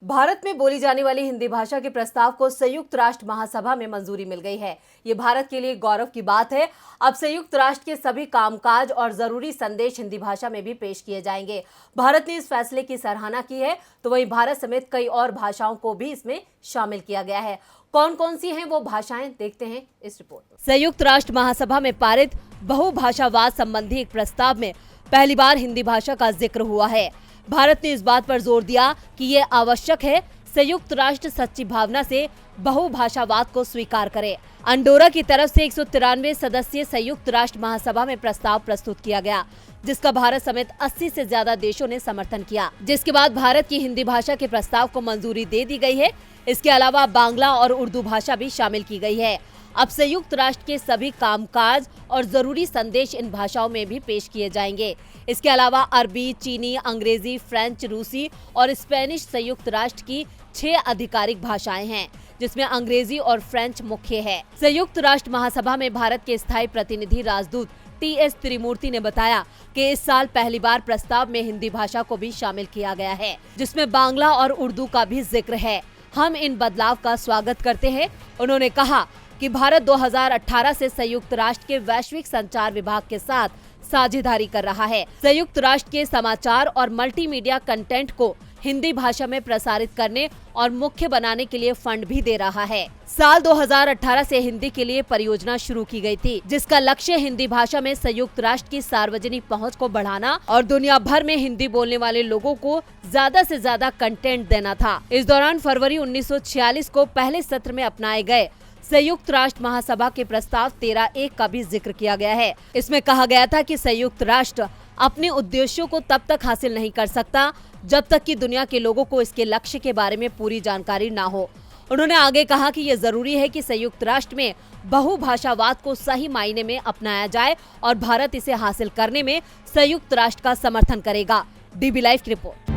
भारत में बोली जाने वाली हिंदी भाषा के प्रस्ताव को संयुक्त राष्ट्र महासभा में मंजूरी मिल गई है। ये भारत के लिए गौरव की बात है। अब संयुक्त राष्ट्र के सभी कामकाज और जरूरी संदेश हिंदी भाषा में भी पेश किए जाएंगे। भारत ने इस फैसले की सराहना की है, तो वहीं भारत समेत कई और भाषाओं को भी इसमें शामिल किया गया है। कौन कौन सी हैं वो भाषाएं, देखते हैं इस रिपोर्ट में। संयुक्त राष्ट्र महासभा में पारित बहुभाषावाद संबंधी एक प्रस्ताव में पहली बार हिंदी भाषा का जिक्र हुआ है। भारत ने इस बात पर जोर दिया कि ये आवश्यक है संयुक्त राष्ट्र सच्ची भावना से बहुभाषावाद को स्वीकार करे। अंडोरा की तरफ से 193 सदस्यीय संयुक्त राष्ट्र महासभा में प्रस्ताव प्रस्तुत किया गया, जिसका भारत समेत 80 से ज्यादा देशों ने समर्थन किया, जिसके बाद भारत की हिंदी भाषा के प्रस्ताव को मंजूरी दे दी गई है। इसके अलावा बांग्ला और उर्दू भाषा भी शामिल की गई है। अब संयुक्त राष्ट्र के सभी कामकाज और जरूरी संदेश इन भाषाओं में भी पेश किए जाएंगे। इसके अलावा अरबी, चीनी, अंग्रेजी, फ्रेंच, रूसी और स्पेनिश संयुक्त राष्ट्र की 6 आधिकारिक भाषाएं हैं, जिसमें अंग्रेजी और फ्रेंच मुख्य है। संयुक्त राष्ट्र महासभा में भारत के स्थायी प्रतिनिधि राजदूत TS त्रिमूर्ति ने बताया कि इस साल पहली बार प्रस्ताव में हिंदी भाषा को भी शामिल किया गया है, जिसमें बांग्ला और उर्दू का भी जिक्र है। हम इन बदलाव का स्वागत करते हैं। उन्होंने कहा कि भारत 2018 से संयुक्त राष्ट्र के वैश्विक संचार विभाग के साथ साझेदारी कर रहा है। संयुक्त राष्ट्र के समाचार और मल्टीमीडिया कंटेंट को हिंदी भाषा में प्रसारित करने और मुख्य बनाने के लिए फंड भी दे रहा है। साल 2018 से हिंदी के लिए परियोजना शुरू की गई थी, जिसका लक्ष्य हिंदी भाषा में संयुक्त राष्ट्र की सार्वजनिक पहुंच को बढ़ाना और दुनिया भर में हिंदी बोलने वाले लोगों को ज्यादा से ज्यादा कंटेंट देना था। इस दौरान फरवरी 1946 को पहले सत्र में अपनाए गए संयुक्त राष्ट्र महासभा के प्रस्ताव 13(1) का भी जिक्र किया गया है। इसमें कहा गया था कि संयुक्त राष्ट्र अपने उद्देश्यों को तब तक हासिल नहीं कर सकता जब तक कि दुनिया के लोगों को इसके लक्ष्य के बारे में पूरी जानकारी ना हो। उन्होंने आगे कहा कि ये जरूरी है कि संयुक्त राष्ट्र में बहुभाषावाद को सही मायने में अपनाया जाए और भारत इसे हासिल करने में संयुक्त राष्ट्र का समर्थन करेगा। DB लाइव की रिपोर्ट।